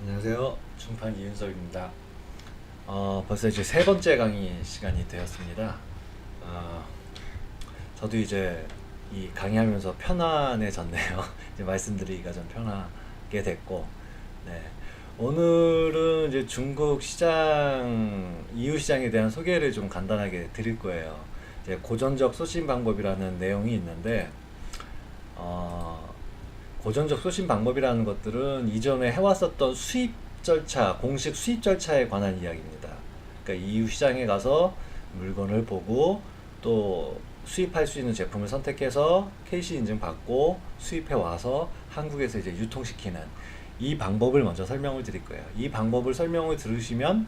안녕하세요. 중판 이윤석입니다. 벌써 이제 세 번째 강의 시간이 되었습니다. 어, 저도 이제 이 강의하면서 편안해졌네요. 이제 말씀드리기가 좀 편하게 됐고, 네. 오늘은 이제 중국 시장, EU 시장에 대한 소개를 좀 간단하게 드릴 거예요. 이제 고전적 소싱 방법이라는 내용이 있는데, 어, 고전적 소신 방법이라는 것들은 이전에 해왔었던 수입 절차, 공식 수입 절차에 관한 이야기입니다. 그러니까 EU 시장에 가서 물건을 보고 또 수입할 수 있는 제품을 선택해서 KC 인증 받고 수입해 와서 한국에서 이제 유통시키는 이 방법을 먼저 설명을 드릴 거예요. 이 방법을 설명을 들으시면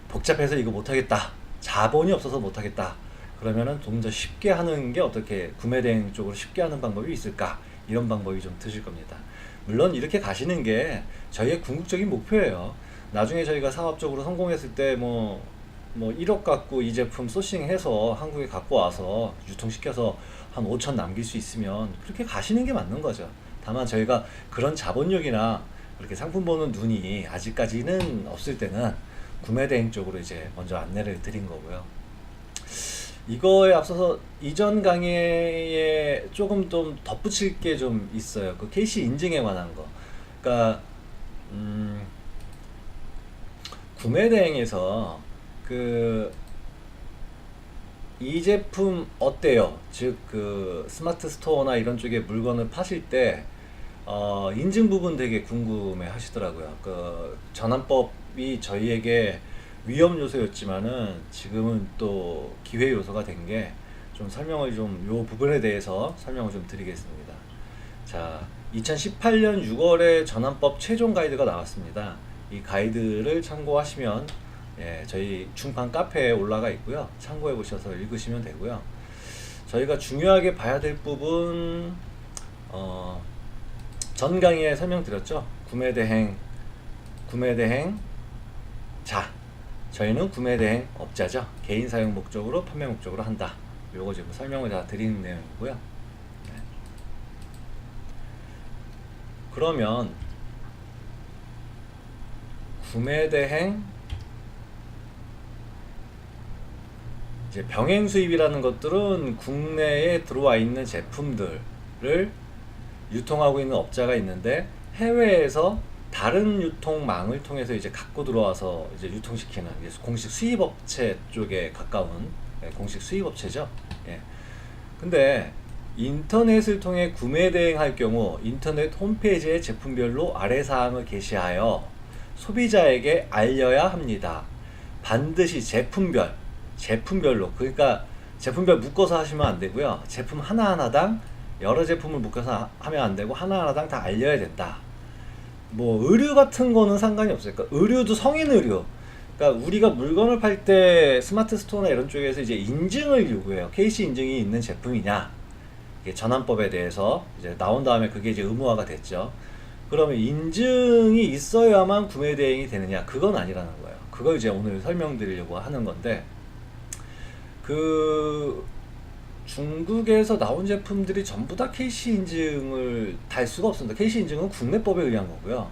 복잡해서 이거 못하겠다, 자본이 없어서 못하겠다, 그러면은 좀 더 쉽게 하는 게 어떻게 구매 대행 쪽으로 쉽게 하는 방법이 있을까, 이런 방법이 좀 드실 겁니다. 물론 이렇게 가시는 게 저희의 궁극적인 목표예요. 나중에 저희가 사업적으로 성공했을 때 뭐 1억 갖고 이 제품 소싱해서 한국에 갖고 와서 유통시켜서 한 5천 남길 수 있으면 그렇게 가시는 게 맞는 거죠. 다만 저희가 그런 자본력이나 그렇게 상품 보는 눈이 아직까지는 없을 때는 구매 대행 쪽으로 이제 먼저 안내를 드린 거고요. 이거에 앞서서 이전 강의에 조금 좀 덧붙일 게 좀 있어요. 그 KC 인증에 관한 거. 그러니까 구매 대행에서 그 이 제품 어때요? 즉 그 스마트 스토어나 이런 쪽에 물건을 파실 때 인증 부분 되게 궁금해 하시더라고요. 그 전환법이 저희에게 위험 요소였지만은 지금은 또 기회 요소가 된 게, 좀 설명을 좀 요 부분에 대해서 설명을 좀 드리겠습니다. 자, 2018년 6월에 전환법 최종 가이드가 나왔습니다. 이 가이드를 참고하시면, 예, 저희 중판 카페에 올라가 있고요. 참고해 보셔서 읽으시면 되고요. 저희가 중요하게 봐야 될 부분, 전 강의에 설명드렸죠. 구매 대행. 자, 저희는 구매 대행 업자죠. 개인 사용 목적으로 판매 목적으로 한다. 요거 지금 설명을 다 드리는 내용이고요. 네. 그러면 구매 대행, 이제 병행 수입이라는 것들은 국내에 들어와 있는 제품들을 유통하고 있는 업자가 있는데, 해외에서 다른 유통망을 통해서 이제 갖고 들어와서 이제 유통시키는, 공식 수입업체 쪽에 가까운, 예, 공식 수입업체죠. 예. 근데 인터넷을 통해 구매 대행할 경우 인터넷 홈페이지에 제품별로 아래 사항을 게시하여 소비자에게 알려야 합니다. 반드시 제품별로, 그러니까 제품별 묶어서 하시면 안 되고요. 제품 하나하나당 여러 제품을 묶어서 하면 안 되고 하나하나당 다 알려야 된다. 뭐 의류 같은 거는 상관이 없어요. 그러니까 의류도 성인 의류. 그러니까 우리가 물건을 팔 때 스마트 스토어나 이런 쪽에서 이제 인증을 요구해요. KC 인증이 있는 제품이냐. 이게 전환법에 대해서 이제 나온 다음에 그게 이제 의무화가 됐죠. 그러면 인증이 있어야만 구매 대행이 되느냐? 그건 아니라는 거예요. 그걸 이제 오늘 설명드리려고 하는 건데, 그 중국에서 나온 제품들이 전부 다 KC 인증을 달 수가 없습니다. KC 인증은 국내법에 의한 거고요.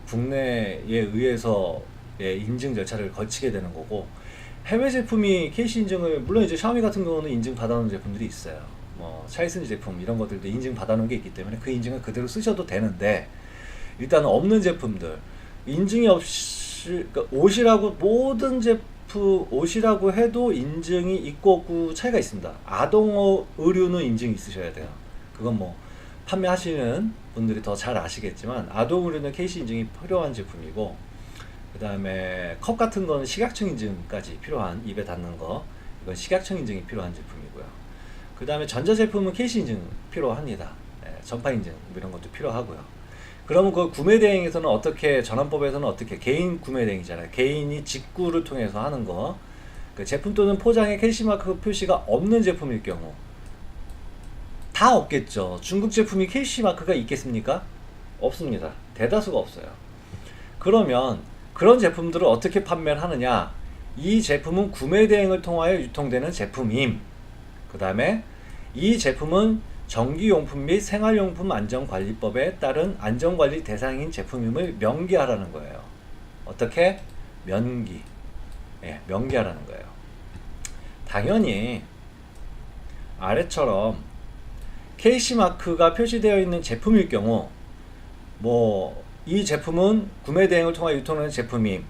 국내에 의해서, 예, 인증 절차를 거치게 되는 거고, 해외 제품이 KC 인증을, 물론 이제 샤오미 같은 경우는 인증 받아놓은 제품들이 있어요. 뭐 차이슨즈 제품 이런 것들도 인증 받아놓은 게 있기 때문에 그 인증을 그대로 쓰셔도 되는데, 일단은 없는 제품들, 인증이 없이, 그러니까 옷이라고, 모든 제품 옷이라고 해도 인증이 있고 없고 차이가 있습니다. 아동 의류는 인증이 있으셔야 돼요. 그건 뭐 판매하시는 분들이 더 잘 아시겠지만, 아동 의류는 KC 인증이 필요한 제품이고, 그 다음에 컵 같은 거는 식약청 인증까지 필요한, 입에 닿는 거, 이건 식약청 인증이 필요한 제품이고요. 그 다음에 전자제품은 KC 인증 필요합니다. 예, 전파 인증 뭐 이런 것도 필요하고요. 그러면 그 구매 대행에서는 어떻게, 전환법에서는 어떻게, 개인 구매 대행이잖아요. 개인이 직구를 통해서 하는 거. 그 제품 또는 포장에 KC마크 표시가 없는 제품일 경우, 다 없겠죠. 중국 제품이 KC마크가 있겠습니까? 없습니다. 대다수가 없어요. 그러면 그런 제품들을 어떻게 판매를 하느냐? 이 제품은 구매 대행을 통하여 유통되는 제품임. 그 다음에 이 제품은 전기용품 및 생활용품 안전관리법에 따른 안전관리 대상인 제품임을 명기하라는 거예요. 어떻게? 명기. 예, 명기하라는 거예요. 당연히 아래처럼 KC마크가 표시되어 있는 제품일 경우 뭐 이 제품은 구매 대행을 통해 유통하는 제품임.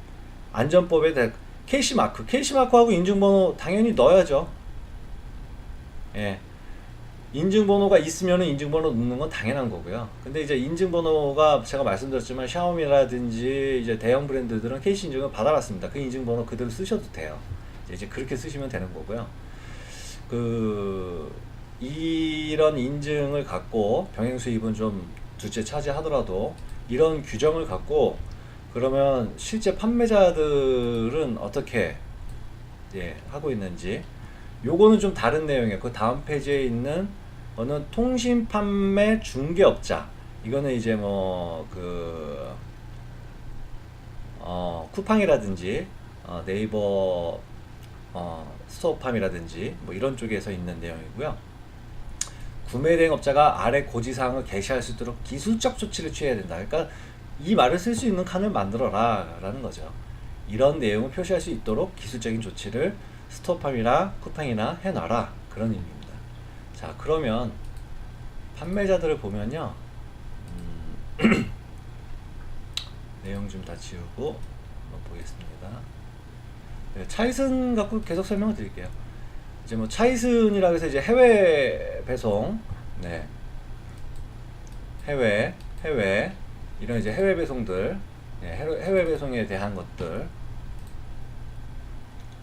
안전법에 대해 KC마크하고 인증번호 당연히 넣어야죠. 예. 인증번호가 있으면 인증번호 넣는 건 당연한 거고요. 근데 이제 인증번호가 제가 말씀드렸지만 샤오미라든지 이제 대형 브랜드들은 KC 인증을 받아놨습니다. 그 인증번호 그대로 쓰셔도 돼요. 이제 그렇게 쓰시면 되는 거고요. 이런 인증을 갖고 병행 수입은 좀 둘째 차지하더라도 이런 규정을 갖고 그러면 실제 판매자들은 어떻게 하고 있는지 요거는 좀 다른 내용이에요. 그 다음 페이지에 있는 어느 통신 판매 중개업자 이거는 이제 쿠팡이라든지 네이버 스토어팜이라든지 뭐 이런 쪽에서 있는 내용이고요. 구매 대행업자가 아래 고지사항을 게시할 수 있도록 기술적 조치를 취해야 된다. 그러니까 이 말을 쓸 수 있는 칸을 만들어라 라는 거죠. 이런 내용을 표시할 수 있도록 기술적인 조치를 스토어팜이나 쿠팡이나 해놔라 그런 의미입니다. 자, 그러면 판매자들을 보면요, 내용 좀 다 지우고 한번 보겠습니다. 네, 차이슨 갖고 계속 설명을 드릴게요. 이제 뭐 차이슨이라고 해서 이제 해외 배송, 네, 해외 이런 이제 해외 배송들, 네, 해외 배송에 대한 것들.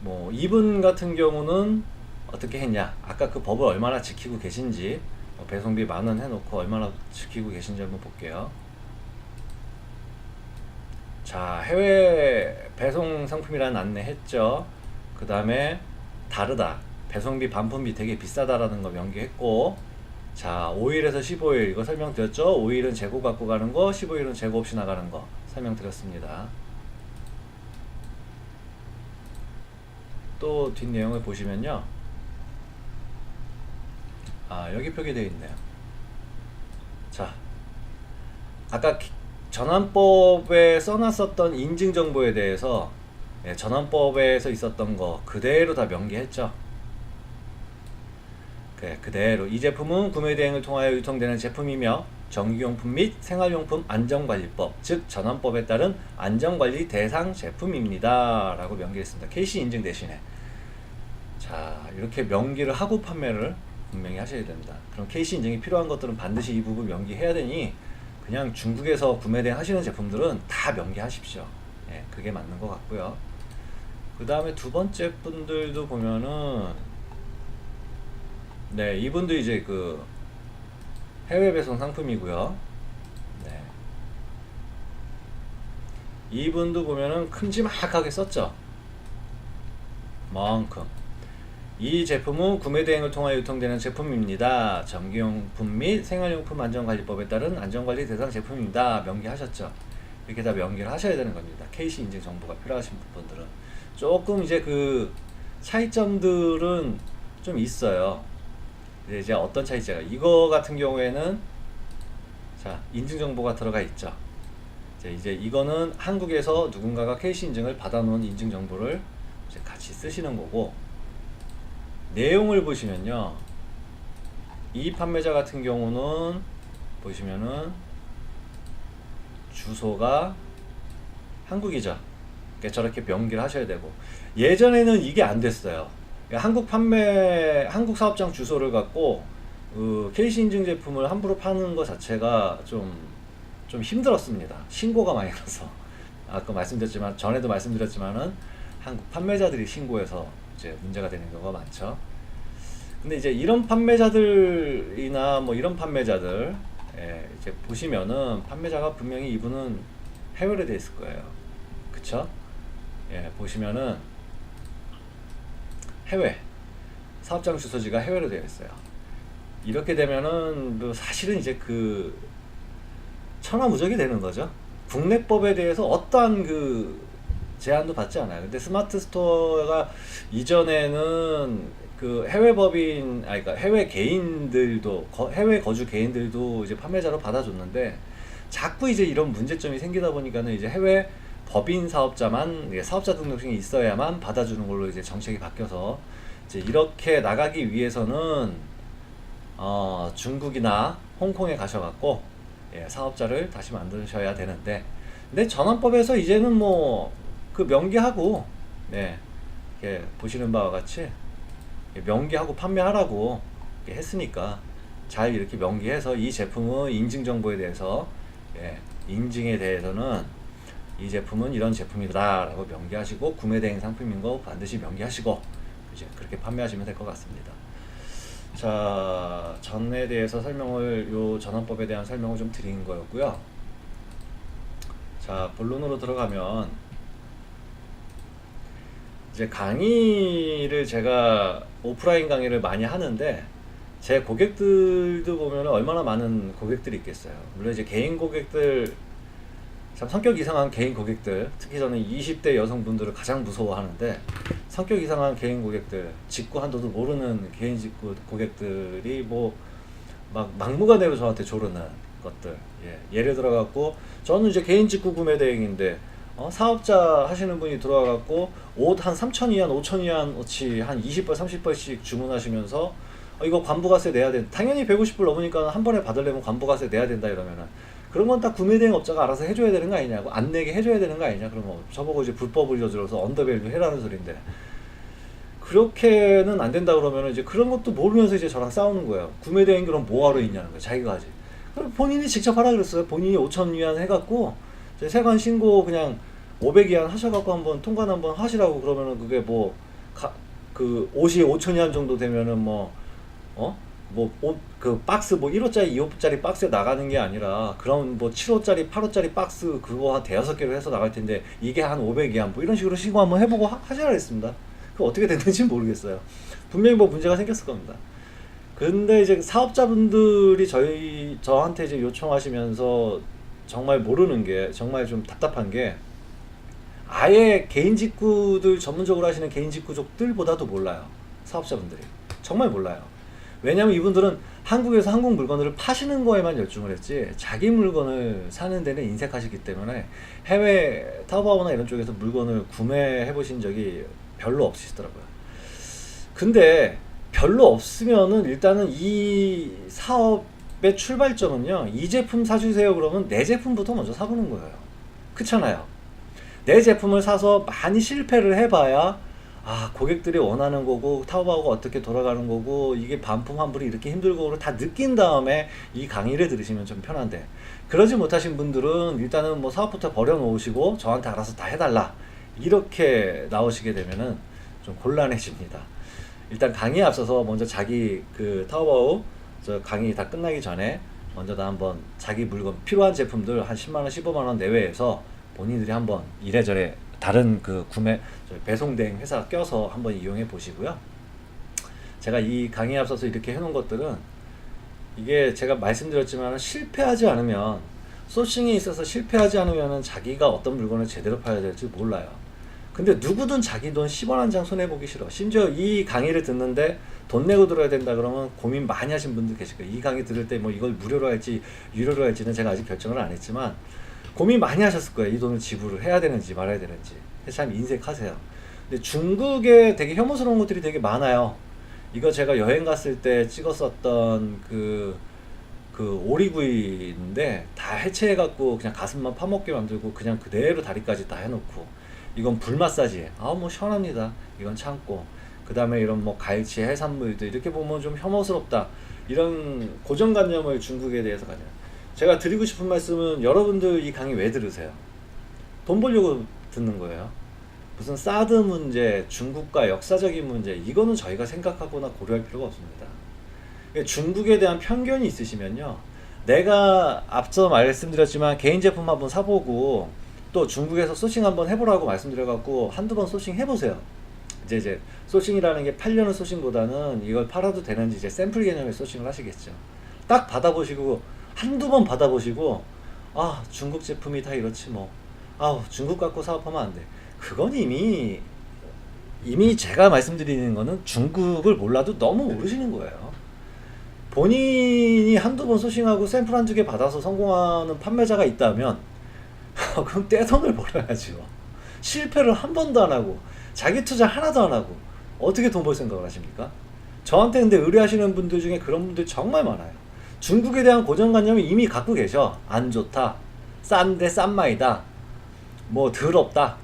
뭐 이분 같은 경우는 어떻게 했냐? 아까 그 법을 얼마나 지키고 계신지, 배송비 10,000원 해놓고 얼마나 지키고 계신지 한번 볼게요. 자, 해외 배송 상품이라는 안내 했죠. 그 다음에 다르다. 배송비 반품비 되게 비싸다라는 거 명기했고, 자, 5일에서 15일 이거 설명드렸죠. 5일은 재고 갖고 가는 거, 15일은 재고 없이 나가는 거 설명드렸습니다. 또 뒷내용을 보시면요, 여기 표기되어 있네요. 자, 아까 전환법에 써놨었던 인증정보에 대해서 전환법에서 있었던 거 그대로 다 명기했죠. 그대로 이 제품은 구매 대행을 통하여 유통되는 제품이며 전기용품 및 생활용품 안전관리법, 즉 전환법에 따른 안전관리 대상 제품입니다 라고 명기했습니다. KC 인증 대신에. 자, 이렇게 명기를 하고 판매를 분명히 하셔야 됩니다. 그럼 KC 인증이 필요한 것들은 반드시 이 부분 명기해야 되니 그냥 중국에서 구매 대행 하시는 제품들은 다 명기하십시오. 예, 그게 맞는 것 같고요. 그 다음에 두 번째 분들도 보면은, 네, 이분도 이제 그 해외 배송 상품이고요. 네, 이분도 보면은 큼지막하게 썼죠. 만큼. 이 제품은 구매 대행을 통하여 유통되는 제품입니다. 전기용품 및 생활용품 안전관리법에 따른 안전관리 대상 제품입니다. 명기하셨죠? 이렇게 다 명기를 하셔야 되는 겁니다. KC 인증 정보가 필요하신 분들은. 조금 이제 그 차이점들은 좀 있어요. 이제 어떤 차이점가, 이거 같은 경우에는 자, 인증 정보가 들어가 있죠. 이제 이거는 한국에서 누군가가 KC 인증을 받아놓은 인증 정보를 이제 같이 쓰시는 거고, 내용을 보시면요, 이 판매자 같은 경우는 보시면은 주소가 한국이죠. 그러니까 저렇게 명기를 하셔야 되고, 예전에는 이게 안 됐어요. 그러니까 한국 사업장 주소를 갖고 KC 인증 제품을 함부로 파는 것 자체가 좀 힘들었습니다. 신고가 많이 나서. 아까 말씀드렸지만, 전에도 말씀드렸지만은 한국 판매자들이 신고해서 이제 문제가 되는 경우가 많죠. 근데 이제 이런 판매자들이나 뭐 이런 판매자들, 이제 보시면은 판매자가 분명히 이분은 해외로 돼 있을 거예요. 그쵸? 보시면은 해외 사업장 주소지가 해외로 되어 있어요. 이렇게 되면은 사실은 이제 그 천하무적이 되는 거죠. 국내법에 대해서 어떠한 그 제한도 받지 않아요. 근데 스마트 스토어가 이전에는 그 해외 법인, 그러니까 해외 개인들도, 해외 거주 개인들도 이제 판매자로 받아줬는데, 자꾸 이제 이런 문제점이 생기다 보니까는 이제 해외 법인 사업자만 사업자 등록증이 있어야만 받아주는 걸로 이제 정책이 바뀌어서 이제 이렇게 나가기 위해서는 중국이나 홍콩에 가셔갖고 사업자를 다시 만드셔야 되는데, 근데 전환법에서 이제는 뭐 그 명기하고 이렇게 보시는 바와 같이 명기하고 판매하라고 이렇게 했으니까 잘 이렇게 명기해서 이 제품의 인증 정보에 대해서 인증에 대해서는 이 제품은 이런 제품이다 라고 명기하시고 구매 대행 상품인 거 반드시 명기하시고 이제 그렇게 판매하시면 될 것 같습니다. 자, 전에 대해서 설명을, 요 전환법에 대한 설명을 좀 드린 거였고요. 자, 본론으로 들어가면 이제 강의를 제가 오프라인 강의를 많이 하는데 제 고객들도 보면 얼마나 많은 고객들이 있겠어요. 물론 이제 개인 고객들, 참 성격 이상한 개인 고객들, 특히 저는 20대 여성분들을 가장 무서워하는데, 성격 이상한 개인 고객들, 직구 한도도 모르는 개인 직구 고객들이 뭐 막 막무가내로 저한테 조르는 것들. 예를 들어 갖고 저는 이제 개인 직구 구매 대행인데 사업자 하시는 분이 들어와 갖고 옷 한 3,000위안, 5,000위안어치 한 20벌, 30벌씩 주문하시면서 이거 관부가세 내야 된다. 당연히 150불 넘으니까 한 번에 받으려면 관부가세 내야 된다 이러면은, 그런 건 다 구매 대행 업자가 알아서 해줘야 되는 거 아니냐고, 안 내게 해줘야 되는 거 아니냐. 그러면 저보고 이제 불법을 저질러서 언더밸류 해라는 소린데, 그렇게는 안 된다 그러면은 이제 그런 것도 모르면서 이제 저랑 싸우는 거예요. 구매 대행 그럼 뭐하러 있냐는 거예요. 자기가 하지. 그럼 본인이 직접 하라 그랬어요. 본인이 5,000위안 해갖고 세관 신고 그냥 500위안 하셔갖고 한번 통관 한번 하시라고. 그러면은 그게 뭐 그 옷이 5,000위안 정도 되면은 뭐 옷 그 박스 뭐 1호짜리 2호짜리 박스에 나가는 게 아니라 그럼 뭐 7호짜리 8호짜리 박스 그거 한 대여섯 개로 해서 나갈 텐데 이게 한 500위안 뭐 이런 식으로 신고 한번 해보고 하시라 그랬습니다. 그 어떻게 됐는지 모르겠어요. 분명히 뭐 문제가 생겼을 겁니다. 근데 이제 사업자분들이 저한테 이제 요청하시면서 정말 모르는 게, 정말 좀 답답한 게, 아예 개인 직구들 전문적으로 하시는 개인 직구족들보다도 몰라요. 사업자분들이 정말 몰라요. 왜냐면 이분들은 한국에서 한국 물건을 파시는 거에만 열중을 했지 자기 물건을 사는 데는 인색하시기 때문에 해외 타오바오나 이런 쪽에서 물건을 구매해 보신 적이 별로 없으시더라고요. 근데 별로 없으면은 일단은 이 사업의 출발점은요, 이 제품 사주세요 그러면 내 제품부터 먼저 사보는 거예요. 그렇잖아요. 내 제품을 사서 많이 실패를 해봐야 고객들이 원하는 거고 타오바오가 어떻게 돌아가는 거고 이게 반품 환불이 이렇게 힘들고 다 느낀 다음에 이 강의를 들으시면 좀 편한데, 그러지 못하신 분들은 일단은 뭐 사업부터 버려놓으시고 저한테 알아서 다 해달라 이렇게 나오시게 되면은 좀 곤란해집니다. 일단 강의에 앞서서 먼저 자기 그 타오바오 저 강의 다 끝나기 전에 먼저 다 한번 자기 물건 필요한 제품들 한 10만원 15만원 내외에서 본인들이 한번 이래저래 다른 그 구매 배송 대행 회사 껴서 한번 이용해 보시고요. 제가 이 강의에 앞서서 이렇게 해놓은 것들은, 이게 제가 말씀드렸지만 실패하지 않으면, 소싱에 있어서 실패하지 않으면 자기가 어떤 물건을 제대로 팔아야 될지 몰라요. 근데 누구든 자기 돈 10원 한 장 손해보기 싫어. 심지어 이 강의를 듣는데 돈 내고 들어야 된다 그러면 고민 많이 하신 분들 계실 거예요. 이 강의 들을 때 뭐 이걸 무료로 할지 유료로 할지는 제가 아직 결정을 안 했지만 고민 많이 하셨을 거예요. 이 돈을 지불을 해야 되는지 말아야 되는지. 참 인색하세요. 근데 중국에 되게 혐오스러운 것들이 되게 많아요. 이거 제가 여행 갔을 때 찍었었던 그 오리구이인데 다 해체해갖고 그냥 가슴만 파먹게 만들고 그냥 그대로 다리까지 다 해놓고, 이건 불 마사지에 뭐 시원합니다. 이건 참고, 그 다음에 이런 뭐 갈치 해산물도 이렇게 보면 좀 혐오스럽다, 이런 고정관념을 중국에 대해서 가져요. 제가 드리고 싶은 말씀은, 여러분들 이 강의 왜 들으세요? 돈 벌려고 듣는 거예요. 무슨 사드 문제, 중국과 역사적인 문제, 이거는 저희가 생각하거나 고려할 필요가 없습니다. 중국에 대한 편견이 있으시면요, 내가 앞서 말씀드렸지만 개인 제품 한번 사보고 또 중국에서 소싱 한번 해보라고 말씀드려갖고 한두 번 소싱 해보세요. 이제 소싱이라는 게 팔려는 소싱보다는 이걸 팔아도 되는지 이제 샘플 개념의 소싱을 하시겠죠. 딱 받아보시고 한두 번 받아보시고 중국 제품이 다 이렇지 뭐, 중국 갖고 사업하면 안 돼. 그건 이미 제가 말씀드리는 거는 중국을 몰라도 너무 모르시는 거예요. 본인이 한두 번 소싱하고 샘플 한두 개 받아서 성공하는 판매자가 있다면 그럼 떼돈을 벌어야죠. 실패를 한 번도 안 하고 자기 투자 하나도 안 하고 어떻게 돈 벌 생각을 하십니까? 저한테 근데 의뢰하시는 분들 중에 그런 분들 정말 많아요. 중국에 대한 고정관념을 이미 갖고 계셔. 안 좋다, 싼데 싼 마이다, 뭐 더럽다,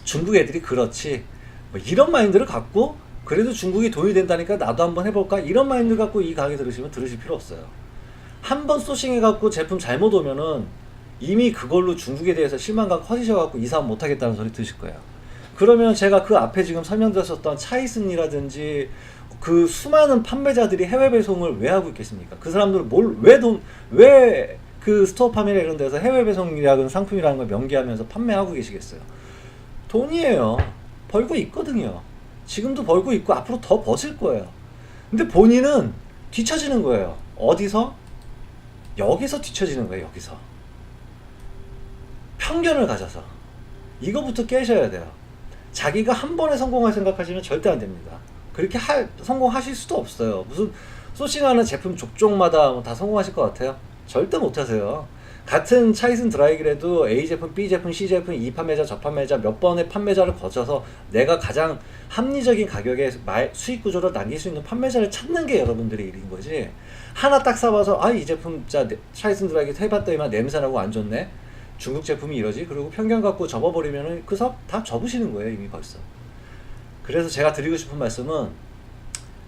중국 애들이 그렇지, 뭐 이런 마인드를 갖고 그래도 중국이 돈이 된다니까 나도 한번 해볼까, 이런 마인드 갖고 이 강의 들으시면 들으실 필요 없어요. 한번 소싱해갖고 제품 잘못 오면은 이미 그걸로 중국에 대해서 실망감 커지셔갖고 이 사업 못하겠다는 소리 드실 거예요. 그러면 제가 그 앞에 지금 설명드렸었던 차이슨이라든지 그 수많은 판매자들이 해외 배송을 왜 하고 있겠습니까? 그 사람들은 왜 그 스토어팜이나 이런 데서 해외 배송이라는 상품이라는 걸 명기하면서 판매하고 계시겠어요? 돈이에요. 벌고 있거든요. 지금도 벌고 있고 앞으로 더 버실 거예요. 근데 본인은 뒤처지는 거예요. 어디서? 여기서 뒤처지는 거예요. 여기서. 편견을 가져서. 이거부터 깨셔야 돼요. 자기가 한 번에 성공할 생각하시면 절대 안 됩니다. 그렇게 성공하실 수도 없어요. 무슨 소싱하는 제품 족족마다 다 성공하실 것 같아요? 절대 못하세요. 같은 차이슨 드라이기라도 A 제품, B 제품, C 제품, 이 판매자, 저 판매자 몇 번의 판매자를 거쳐서 내가 가장 합리적인 가격에 수익 구조를 남길 수 있는 판매자를 찾는 게 여러분들의 일인 거지. 하나 딱 사봐서 이 제품 차이슨 드라이기 해봤더니만 냄새나고 안 좋네, 중국 제품이 이러지, 그리고 편견 갖고 접어버리면은 그 사업 다 접으시는 거예요, 이미 벌써. 그래서 제가 드리고 싶은 말씀은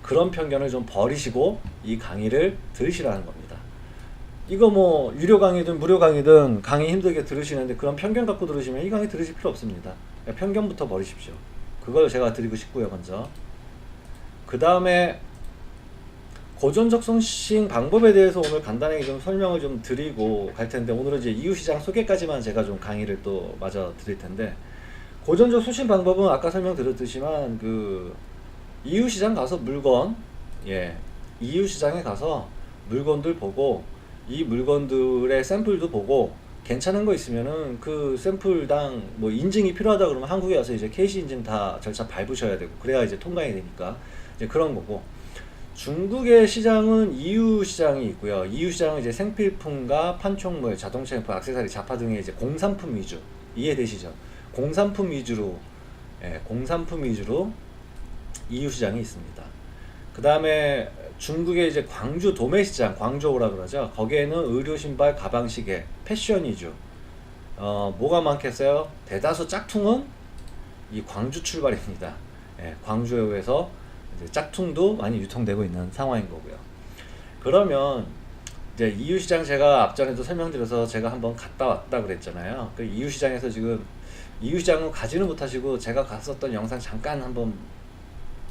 그런 편견을 좀 버리시고 이 강의를 들으시라는 겁니다. 이거 뭐 유료 강의든 무료 강의든 강의 힘들게 들으시는데 그런 편견 갖고 들으시면 이 강의 들으실 필요 없습니다. 편견부터 버리십시오. 그걸 제가 드리고 싶고요. 먼저 그 다음에 고전적 소싱 방법에 대해서 오늘 간단하게 좀 설명을 좀 드리고 갈 텐데, 오늘은 이제 이유시장 소개까지만 제가 좀 강의를 또 마저 드릴 텐데, 고전적 소싱 방법은 아까 설명드렸듯이만 그 이유시장 가서 이유시장에 가서 물건들 보고 이 물건들의 샘플도 보고 괜찮은 거 있으면은 그 샘플당 뭐 인증이 필요하다 그러면 한국에 와서 이제 KC 인증 다 절차 밟으셔야 되고 그래야 이제 통과이 되니까 이제 그런 거고, 중국의 시장은 EU 시장이 있고요. EU 시장은 이제 생필품과 판촉물, 자동차 용품, 액세서리, 자파 등의 이제 공산품 위주, 이해되시죠? 공산품 위주로 EU 시장이 있습니다. 그 다음에 중국의 이제 광주 도매시장, 광저우라 그러죠. 거기에는 의류, 신발, 가방, 시계, 패션 위주. 뭐가 많겠어요? 대다수 짝퉁은 이 광주 출발입니다. 광주에서 이제 짝퉁도 많이 유통되고 있는 상황인 거고요. 그러면 이제 EU 시장 제가 앞전에도 설명드려서 제가 한번 갔다 왔다 그랬잖아요. 그 EU 시장에서 지금 EU 시장은 가지는 못하시고 제가 갔었던 영상 잠깐 한번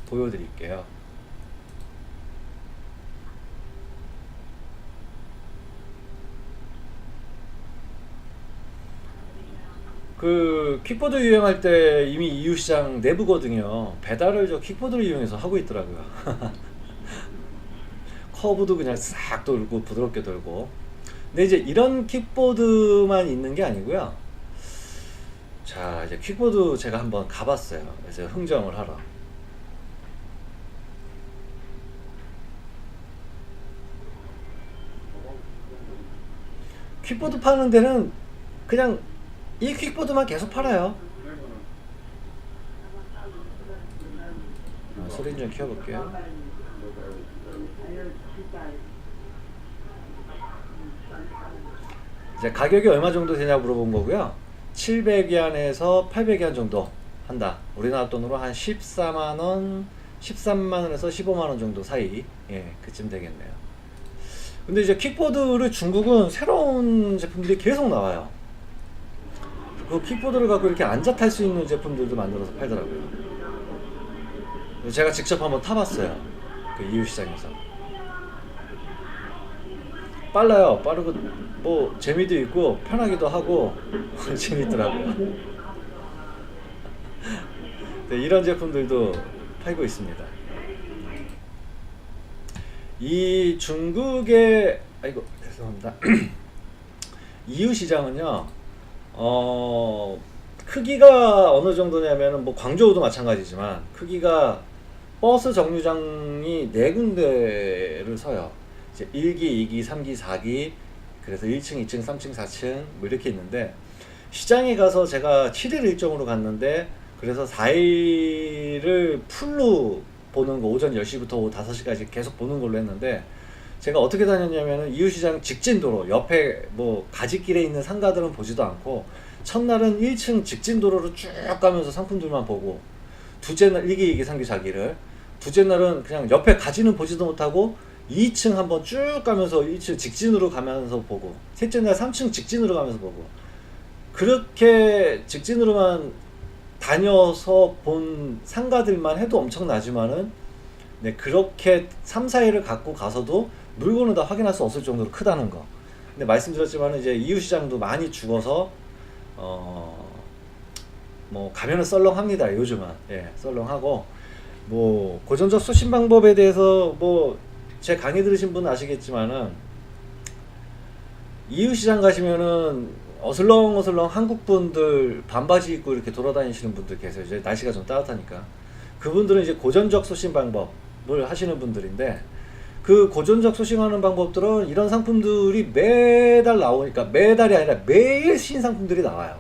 보여드릴게요. 그 킥보드 유행할 때 이미 EU 시장 내부거든요. 배달을 저 킥보드를 이용해서 하고 있더라고요. 커브도 그냥 싹 돌고 부드럽게 돌고. 근데 이제 이런 킥보드만 있는 게 아니고요. 자, 이제 킥보드 제가 한번 가봤어요. 이제 흥정을 하러. 킥보드 파는 데는 그냥 이 킥보드만 계속 팔아요. 소리 좀 키워볼게요. 이제 가격이 얼마 정도 되냐 물어본 거고요. 700위안에서 800위안 정도 한다. 우리나라 돈으로 한 14만원, 13만원에서 15만원 정도 사이. 그쯤 되겠네요. 근데 이제 킥보드를 중국은 새로운 제품들이 계속 나와요. 그 킥보드를 갖고 이렇게 앉아 탈 수 있는 제품들도 만들어서 팔더라고요. 제가 직접 한번 타봤어요. 그 이유시장에서. 빨라요. 빠르고 뭐 재미도 있고 편하기도 하고 재밌더라고요. 네, 이런 제품들도 팔고 있습니다. 이 중국의 죄송합니다. EU 시장은요, 크기가 어느 정도냐면은 뭐 광저우도 마찬가지지만 크기가 버스 정류장이 4군데를 서요. 이제 1기, 2기, 3기, 4기, 그래서 1층, 2층, 3층, 4층 뭐 이렇게 있는데, 시장에 가서 제가 7일 일정으로 갔는데, 그래서 4일을 풀로 보는 거, 오전 10시부터 오후 5시까지 계속 보는 걸로 했는데, 제가 어떻게 다녔냐면은 이웃시장 직진 도로 옆에 뭐 가지길에 있는 상가들은 보지도 않고, 첫날은 1층 직진 도로로 쭉 가면서 상품들만 보고, 둘째 날 이게 상규자기를, 둘째 날은 그냥 옆에 가지는 보지도 못하고 2층 한번 쭉 가면서 1층 직진으로 가면서 보고, 셋째 날 3층 직진으로 가면서 보고, 그렇게 직진으로만 다녀서 본 상가들만 해도 엄청나지만은, 네, 그렇게 3, 4일을 갖고 가서도 물건을 다 확인할 수 없을 정도로 크다는 거. 근데 말씀드렸지만 이제 이웃시장도 많이 죽어서 뭐 가면은 썰렁합니다. 요즘은. 예, 썰렁하고, 뭐 고전적 수신 방법에 대해서 뭐 제 강의 들으신 분은 아시겠지만은, 이웃시장 가시면은 어슬렁어슬렁 한국 분들 반바지 입고 이렇게 돌아다니시는 분들 계세요. 이제 날씨가 좀 따뜻하니까. 그분들은 이제 고전적 소싱 방법을 하시는 분들인데, 그 고전적 소싱하는 방법들은 이런 상품들이 매달 나오니까, 매달이 아니라 매일 신상품들이 나와요.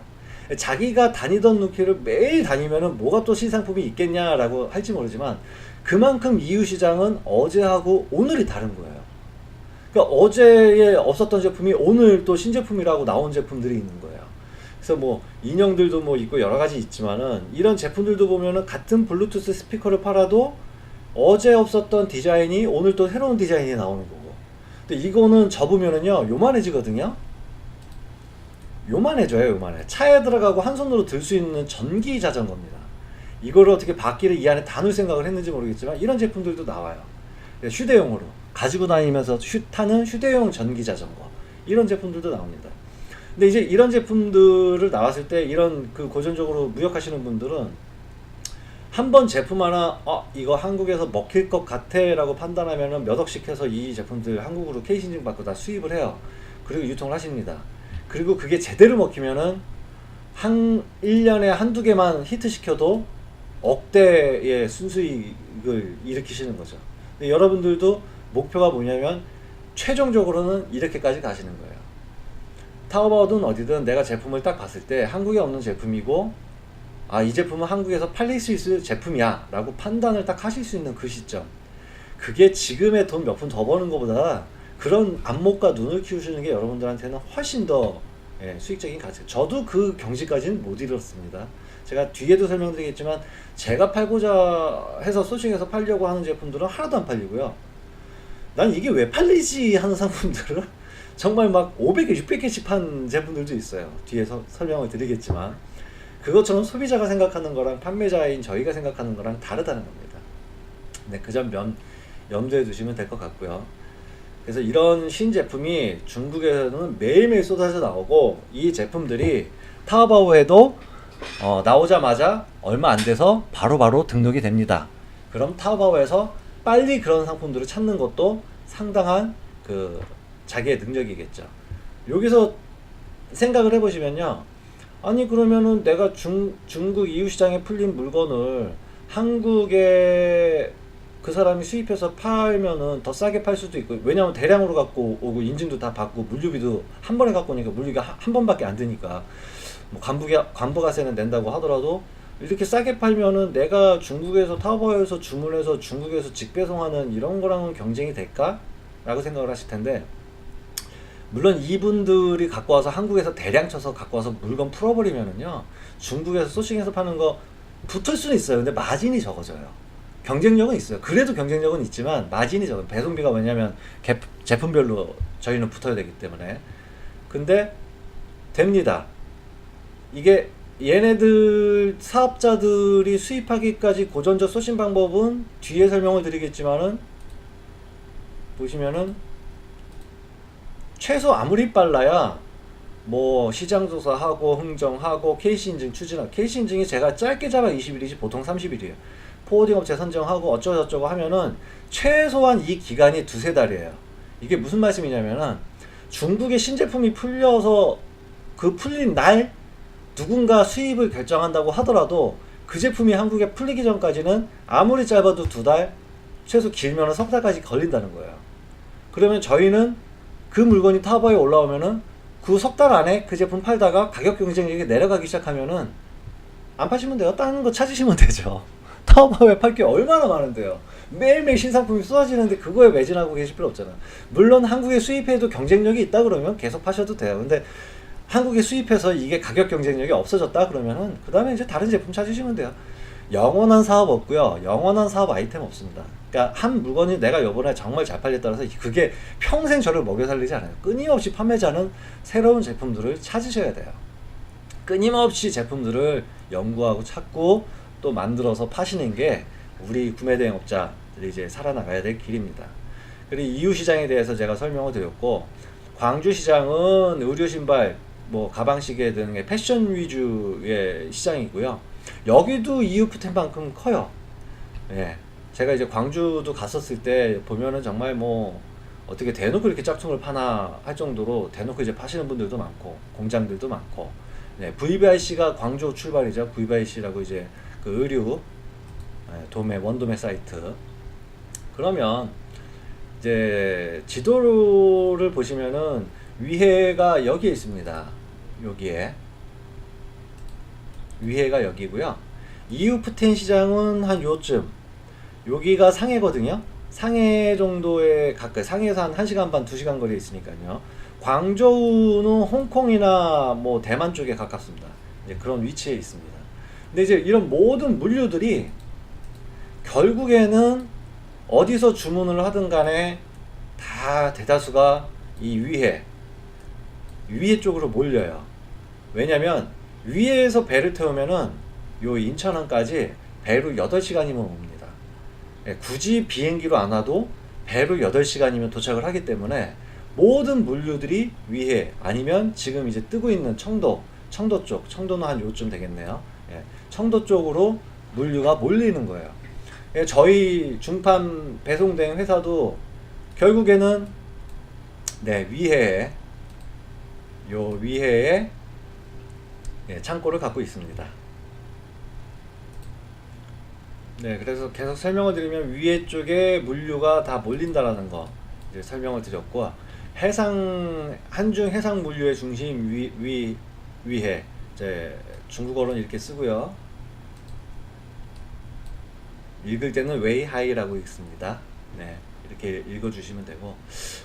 자기가 다니던 루키를 매일 다니면은 뭐가 또 신상품이 있겠냐라고 할지 모르지만, 그만큼 이웃시장은 어제하고 오늘이 다른 거예요. 그러니까 어제에 없었던 제품이 오늘 또 신제품이라고 나온 제품들이 있는 거예요. 그래서 뭐 인형들도 뭐 있고 여러 가지 있지만은, 이런 제품들도 보면은 같은 블루투스 스피커를 팔아도 어제 없었던 디자인이 오늘 또 새로운 디자인이 나오는 거고. 근데 이거는 접으면은요 요만해지거든요. 요만해져요. 요만해. 차에 들어가고 한 손으로 들 수 있는 전기 자전거입니다. 이거를 어떻게 바퀴를 이 안에 다 넣을 생각을 했는지 모르겠지만, 이런 제품들도 나와요. 휴대용으로 가지고 다니면서 타는 휴대용 전기 자전거, 이런 제품들도 나옵니다. 근데 이제 이런 제품들을 나왔을 때, 이런 그 고전적으로 무역하시는 분들은 한번 제품 하나 이거 한국에서 먹힐 것 같아 라고 판단하면은 몇 억씩 해서 이 제품들 한국으로 케이스 인증 받고 다 수입을 해요. 그리고 유통을 하십니다. 그리고 그게 제대로 먹히면은 1년에 한두 개만 히트시켜도 억대의 순수익을 일으키시는 거죠. 근데 여러분들도 목표가 뭐냐면 최종적으로는 이렇게까지 가시는 거예요. 타오바오든 어디든 내가 제품을 딱 봤을 때 한국에 없는 제품이고, 이 제품은 한국에서 팔릴 수 있을 제품이야 라고 판단을 딱 하실 수 있는 그 시점, 그게 지금의 돈 몇 푼 더 버는 것보다 그런 안목과 눈을 키우시는 게 여러분들한테는 훨씬 더 수익적인 가치. 저도 그 경지까지는 못 이뤘습니다. 제가 뒤에도 설명드리겠지만, 제가 팔고자 해서 소싱해서 팔려고 하는 제품들은 하나도 안 팔리고요. 난 이게 왜 팔리지 하는 상품들은 정말 막 500개, 600개씩 판 제품들도 있어요. 뒤에서 설명을 드리겠지만, 그것처럼 소비자가 생각하는 거랑 판매자인 저희가 생각하는 거랑 다르다는 겁니다. 네, 그 점 염두에 두시면 될 것 같고요. 그래서 이런 신제품이 중국에서는 매일매일 쏟아져 나오고, 이 제품들이 타오바오에도 나오자마자 얼마 안 돼서 바로바로 등록이 됩니다. 그럼 타오바오에서 빨리 그런 상품들을 찾는 것도 상당한 그 자기의 능력이겠죠. 여기서 생각을 해보시면요, 아니 그러면은 내가 중국 이웃시장에 풀린 물건을 한국에 그 사람이 수입해서 팔면은 더 싸게 팔 수도 있고, 왜냐면 대량으로 갖고 오고 인증도 다 받고 물류비도 한 번에 갖고 오니까 물류비가 한 번밖에 안 드니까, 뭐 관부가세는 낸다고 하더라도 이렇게 싸게 팔면은 내가 중국에서 타오바오에서 주문해서 중국에서 직배송하는 이런 거랑은 경쟁이 될까? 라고 생각을 하실 텐데, 물론 이분들이 갖고 와서 한국에서 대량 쳐서 갖고 와서 물건 풀어버리면은요, 중국에서 소싱해서 파는 거 붙을 수는 있어요. 근데 마진이 적어져요. 경쟁력은 있어요. 그래도 경쟁력은 있지만 마진이 적어요. 배송비가 왜냐면 제품별로 저희는 붙어야 되기 때문에. 근데 됩니다. 이게 얘네들 사업자들이 수입하기까지 고전적 소싱 방법은 뒤에 설명을 드리겠지만은, 보시면은 최소 아무리 빨라야 뭐 시장조사하고 흥정하고 케이스 인증 추진하고, 케이스 인증이 제가 짧게 잡아 20일이지 보통 30일이에요. 포워딩 업체 선정하고 어쩌고저쩌고 하면은 최소한 이 기간이 두세 달이에요. 이게 무슨 말씀이냐면은, 중국의 신제품이 풀려서 그 풀린 날 누군가 수입을 결정한다고 하더라도 그 제품이 한국에 풀리기 전까지는 아무리 짧아도 두 달, 최소 길면은 석 달까지 걸린다는 거예요. 그러면 저희는 그 물건이 타오바오에 올라오면은 그 석 달 안에 그 제품 팔다가 가격 경쟁력이 내려가기 시작하면은 안 파시면 돼요. 다른 거 찾으시면 되죠. 타오바오에 팔 게 얼마나 많은데요. 매일매일 신상품이 쏟아지는데 그거에 매진하고 계실 필요 없잖아. 물론 한국에 수입해도 경쟁력이 있다 그러면 계속 파셔도 돼요. 근데 한국에 수입해서 이게 가격 경쟁력이 없어졌다 그러면은 그 다음에 이제 다른 제품 찾으시면 돼요. 영원한 사업 없고요. 영원한 사업 아이템 없습니다. 그러니까 한 물건이 내가 이번에 정말 잘 팔렸다라서 그게 평생 저를 먹여 살리지 않아요. 끊임없이 판매자는 새로운 제품들을 찾으셔야 돼요. 끊임없이 제품들을 연구하고 찾고 또 만들어서 파시는 게 우리 구매대행업자들이 이제 살아나가야 될 길입니다. 그리고 이유시장에 대해서 제가 설명을 드렸고, 광주시장은 의류신발, 뭐 가방시계 등의 패션 위주의 시장이고요. 여기도 이유프템만큼 커요. 예. 제가 이제 광주도 갔었을 때 보면은 정말 뭐 어떻게 대놓고 이렇게 짝퉁을 파나 할 정도로 대놓고 이제 파시는 분들도 많고 공장들도 많고. 네, VBIC가 광주 출발이죠. VBIC라고 이제 그 의류 도매 원도매 사이트. 그러면 이제 지도를 보시면은 위해가 여기에 있습니다. 여기에 위해가 여기고요. 이유프텐 시장은 한 요쯤, 여기가 상해거든요. 상해 정도에 가까이, 상해에서 한 1시간 반 2시간 거리에 있으니까요. 광저우는 홍콩이나 뭐 대만 쪽에 가깝습니다. 이제 그런 위치에 있습니다. 근데 이제 이런 모든 물류들이 결국에는 어디서 주문을 하든 간에 다 대다수가 이 위해 쪽으로 몰려요. 왜냐면 위에서 배를 태우면은 요 인천항까지 배로 8시간이면 옵니다. 예, 굳이 비행기로 안 와도 배로 8시간이면 도착을 하기 때문에 모든 물류들이 위해, 아니면 지금 이제 뜨고 있는 청도 쪽, 청도는 한 요쯤 되겠네요. 예, 청도 쪽으로 물류가 몰리는 거예요. 예, 저희 중판 배송된 회사도 결국에는 네, 위해에 예, 창고를 갖고 있습니다. 네, 그래서 계속 설명을 드리면 위에 쪽에 물류가 다 몰린다라는 거 이제 설명을 드렸고, 한중 해상 물류의 중심 위해, 이제 중국어로는 이렇게 쓰고요. 읽을 때는 웨이하이라고 읽습니다. 네, 이렇게 읽어주시면 되고,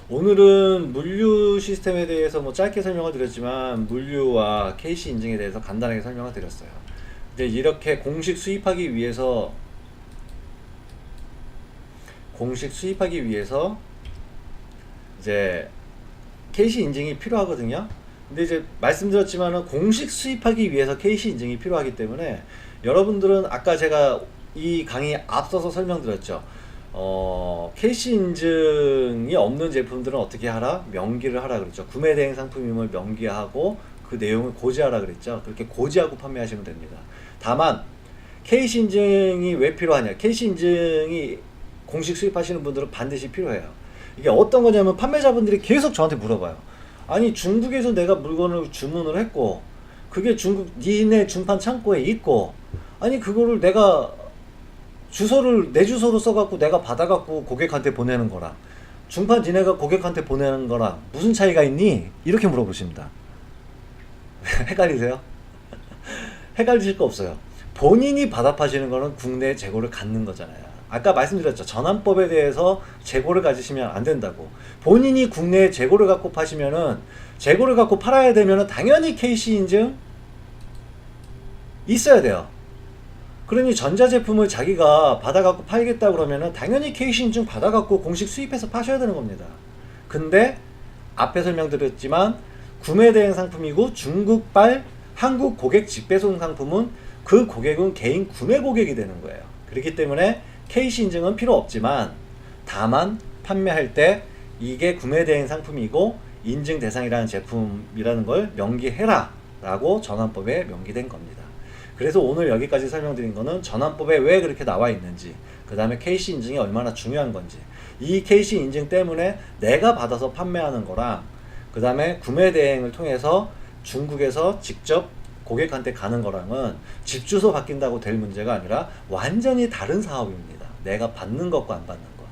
오늘은 물류 시스템에 대해서 뭐 짧게 설명을 드렸지만 물류와 KC 인증에 대해서 간단하게 설명을 드렸어요. 근데 이렇게 공식 수입하기 위해서 이제 KC 인증이 필요하거든요. 근데 이제 말씀드렸지만은 공식 수입하기 위해서 KC 인증이 필요하기 때문에 여러분들은 아까 제가 이 강의 앞서서 설명드렸죠. KC 인증이 없는 제품들은 어떻게 하라? 명기를 하라 그랬죠. 구매 대행 상품임을 명기하고 그 내용을 고지하라 그랬죠. 그렇게 고지하고 판매하시면 됩니다. 다만 KC 인증이 왜 필요하냐? KC 인증이 공식 수입하시는 분들은 반드시 필요해요. 이게 어떤 거냐면 판매자분들이 계속 저한테 물어봐요. 아니, 중국에서 내가 물건을 주문을 했고 그게 중국 니네 중판 창고에 있고, 아니 그거를 내가 내 주소로 써갖고 내가 받아갖고 고객한테 보내는 거랑 중판 니네가 고객한테 보내는 거랑 무슨 차이가 있니? 이렇게 물어보십니다. 헷갈리세요? 헷갈리실 거 없어요. 본인이 받아 파시는 거는 국내 재고를 갖는 거잖아요. 아까 말씀드렸죠. 전환법에 대해서 재고를 가지시면 안 된다고. 본인이 국내에 재고를 갖고 파시면은, 재고를 갖고 팔아야 되면은 당연히 KC 인증 있어야 돼요. 그러니 전자제품을 자기가 받아갖고 팔겠다 그러면은 당연히 KC 인증 받아갖고 공식 수입해서 파셔야 되는 겁니다. 근데 앞에 설명드렸지만 구매대행 상품이고 중국발 한국 고객 직배송 상품은 그 고객은 개인 구매 고객이 되는 거예요. 그렇기 때문에 KC 인증은 필요 없지만, 다만 판매할 때 이게 구매대행 상품이고 인증 대상이라는 제품이라는 걸 명기해라 라고 전환법에 명기된 겁니다. 그래서 오늘 여기까지 설명드린 거는 전환법에 왜 그렇게 나와 있는지, 그 다음에 KC 인증이 얼마나 중요한 건지, 이 KC 인증 때문에 내가 받아서 판매하는 거랑 그 다음에 구매대행을 통해서 중국에서 직접 고객한테 가는 거랑은 집 주소 바뀐다고 될 문제가 아니라 완전히 다른 사업입니다. 내가 받는 것과 안 받는 것.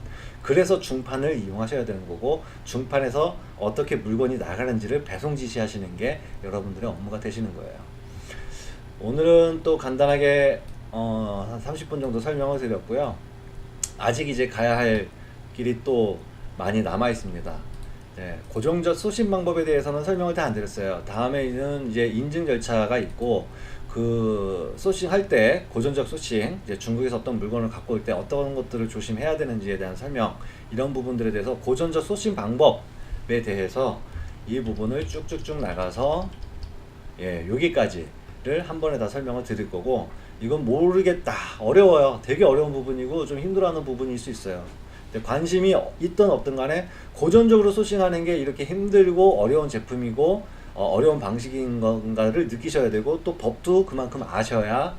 그래서 중판을 이용하셔야 되는 거고, 중판에서 어떻게 물건이 나가는지를 배송 지시하시는 게 여러분들의 업무가 되시는 거예요. 오늘은 또 간단하게 한 30분 정도 설명을 드렸고요. 아직 이제 가야 할 길이 또 많이 남아 있습니다. 네, 고정적 소싱 방법에 대해서는 설명을 다 안 드렸어요. 다음에는 이제 인증 절차가 있고, 그 소싱 할 때 고전적 소싱, 이제 중국에서 어떤 물건을 갖고 올 때 어떤 것들을 조심해야 되는지에 대한 설명, 이런 부분들에 대해서 고전적 소싱 방법에 대해서 이 부분을 쭉쭉쭉 나가서 여기까지를 한 번에 다 설명을 드릴 거고, 이건 모르겠다, 어려워요, 되게 어려운 부분이고 좀 힘들어하는 부분일 수 있어요. 관심이 있든 없든 간에 고전적으로 소싱하는 게 이렇게 힘들고 어려운 제품이고 어려운 방식인 건가를 느끼셔야 되고, 또 법도 그만큼 아셔야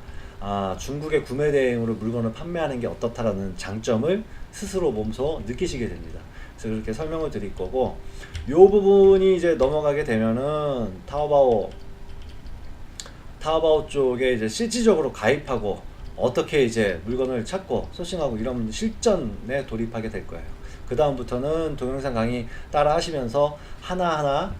중국의 구매 대행으로 물건을 판매하는 게 어떻다라는 장점을 스스로 몸소 느끼시게 됩니다. 그래서 그렇게 설명을 드릴 거고, 요 부분이 이제 넘어가게 되면은 타오바오 쪽에 이제 실질적으로 가입하고 어떻게 이제 물건을 찾고 소싱하고 이런 실전에 돌입하게 될 거예요. 그 다음부터는 동영상 강의 따라 하시면서 하나하나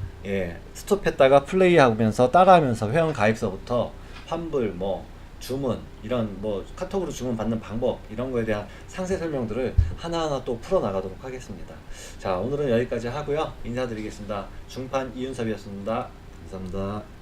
스톱했다가 플레이하면서 따라하면서 회원 가입서부터 환불, 뭐 주문, 이런 뭐 카톡으로 주문 받는 방법, 이런 거에 대한 상세 설명들을 하나하나 또 풀어 나가도록 하겠습니다. 자, 오늘은 여기까지 하고요. 인사드리겠습니다. 중판 이윤섭이었습니다. 감사합니다.